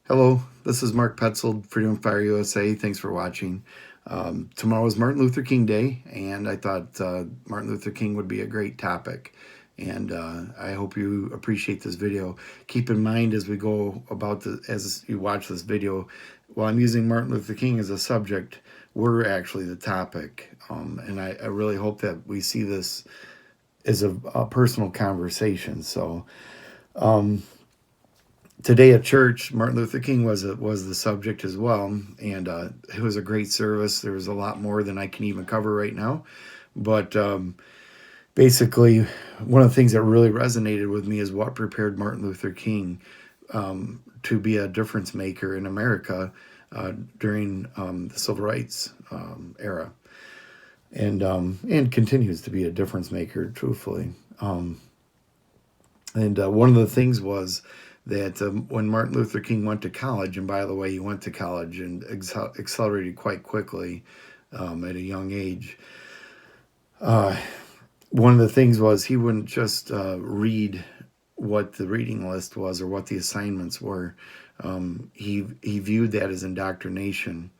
Hello, this is Mark Petzold, Freedom Fire USA. Thanks for watching. Tomorrow is Martin Luther King Day, and I thought Martin Luther King would be a great topic. And I hope you appreciate this video. Keep in mind as we go about as you watch this video, while I'm using Martin Luther King as a subject, we're actually the topic. And I really hope that we see this as a personal conversation. So today at church, Martin Luther King was the subject as well, and it was a great service. There was a lot more than I can even cover right now, but basically, one of the things that really resonated with me is what prepared Martin Luther King to be a difference maker in America during the civil rights era, and continues to be a difference maker, truthfully. And one of the things was that when Martin Luther King went to college, and by the way, he went to college and accelerated quite quickly at a young age. One of the things was he wouldn't just read what the reading list was or what the assignments were. He viewed that as indoctrination.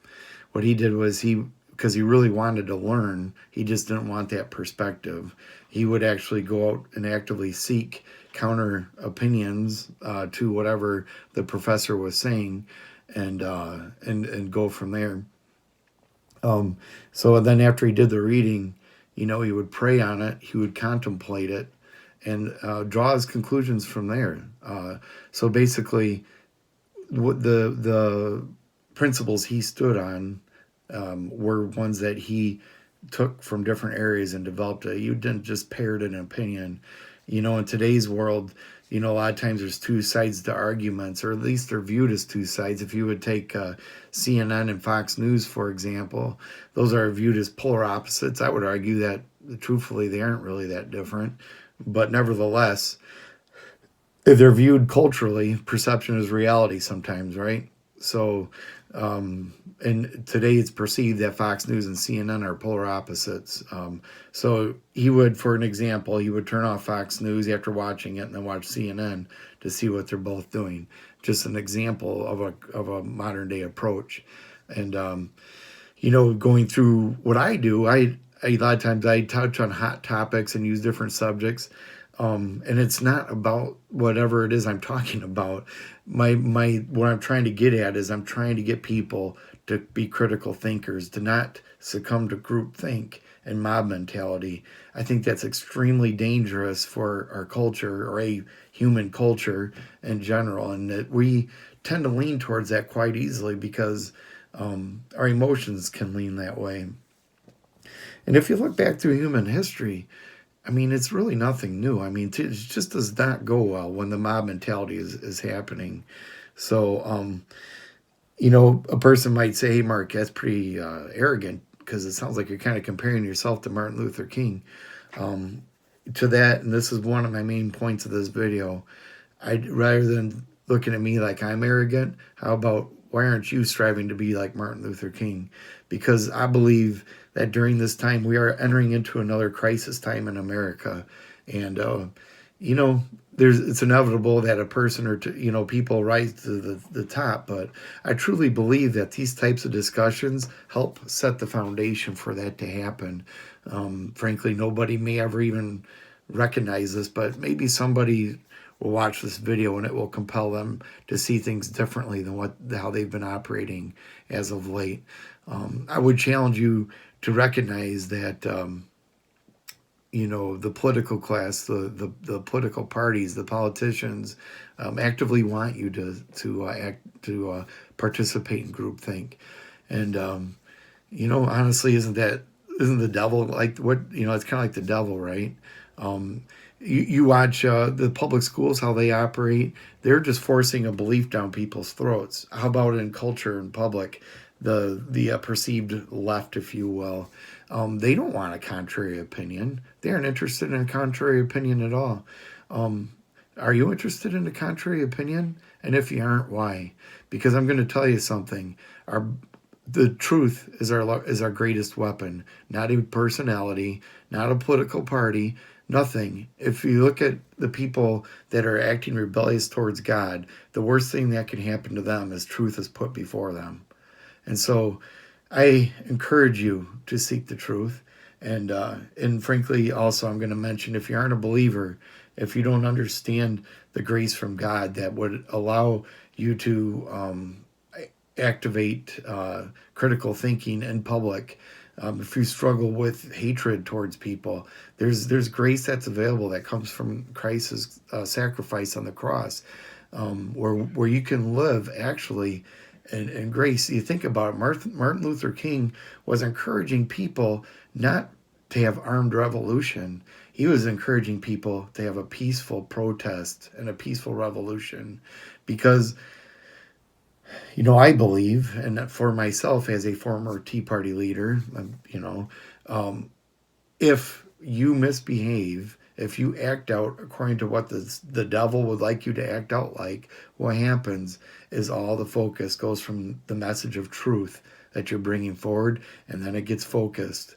What he did was because he really wanted to learn, he just didn't want that perspective. He would actually go out and actively seek counter opinions to whatever the professor was saying, and go from there. So then after he did the reading, he would pray on it, he would contemplate it, and draw his conclusions from there. So basically, what the principles he stood on were ones that he took from different areas and developed it. You didn't just parrot an opinion. In today's world, a lot of times there's two sides to arguments, or at least they're viewed as two sides. If you would take CNN and Fox News, for example, those are viewed as polar opposites. I would argue that, truthfully, they aren't really that different. But nevertheless, if they're viewed culturally, perception is reality sometimes, right? So, and today it's perceived that Fox News and CNN are polar opposites. So he would, for an example, he would turn off Fox News after watching it and then watch CNN to see what they're both doing. Just an example of a modern day approach. And going through what I do, a lot of times I touch on hot topics and use different subjects. And it's not about whatever it is I'm talking about. My what I'm trying to get at is I'm trying to get people to be critical thinkers, to not succumb to groupthink and mob mentality. I think that's extremely dangerous for our culture, or a human culture in general, and that we tend to lean towards that quite easily because our emotions can lean that way. And if you look back through human history, I mean, it's really nothing new. I mean, it just does not go well when the mob mentality is happening. So, a person might say, hey, Mark, that's pretty arrogant, because it sounds like you're kind of comparing yourself to Martin Luther King. To that, and this is one of my main points of this video, rather than looking at me like I'm arrogant, how about why aren't you striving to be like Martin Luther King? Because I believe that during this time we are entering into another crisis time in America, and it's inevitable that a person or two, people rise to the top. But I truly believe that these types of discussions help set the foundation for that to happen. Frankly, nobody may ever even recognize this, but maybe somebody will watch this video and it will compel them to see things differently than how they've been operating as of late. I would challenge you to recognize that the political class, the political parties, the politicians actively want you to participate in groupthink. And honestly, isn't the devil like what? It's kind of like the devil, right? You watch the public schools, how they operate. They're just forcing a belief down people's throats. How about in culture and public, the perceived left, if you will? They don't want a contrary opinion. They aren't interested in a contrary opinion at all. Are you interested in a contrary opinion? And if you aren't, why? Because I'm going to tell you something. The truth is our greatest weapon. Not a personality, not a political party, Nothing. If you look at the people that are acting rebellious towards God, the worst thing that can happen to them is truth is put before them. And so I encourage you to seek the truth. And frankly, also, I'm going to mention, if you aren't a believer, if you don't understand the grace from God that would allow you to activate critical thinking in public, if you struggle with hatred towards people, there's grace that's available that comes from Christ's sacrifice on the cross, where you can live actually in grace. You think about it, Martin Luther King was encouraging people not to have armed revolution. He was encouraging people to have a peaceful protest and a peaceful revolution, because I believe, and for myself as a former Tea Party leader, if you misbehave, if you act out according to what the devil would like you to act out like, what happens is all the focus goes from the message of truth that you're bringing forward, and then it gets focused.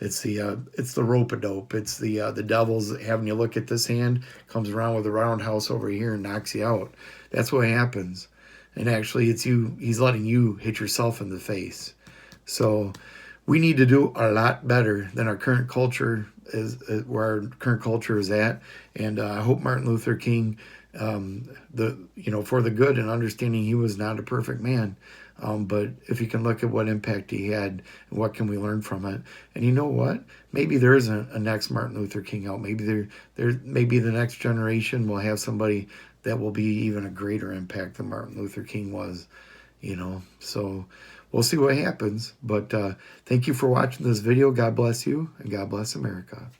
It's the rope-a-dope. It's the devil's having you look at this hand, comes around with a roundhouse over here and knocks you out. That's what happens. And actually, it's you. He's letting you hit yourself in the face. So we need to do a lot better than our current culture is, where our current culture is at. And I hope Martin Luther King, for the good and understanding, he was not a perfect man. But if you can look at what impact he had and what can we learn from it, and you know what, maybe there is a next Martin Luther King out. Maybe maybe the next generation will have somebody that will be even a greater impact than Martin Luther King was. So we'll see what happens. But thank you for watching this video. God bless you, and God bless America.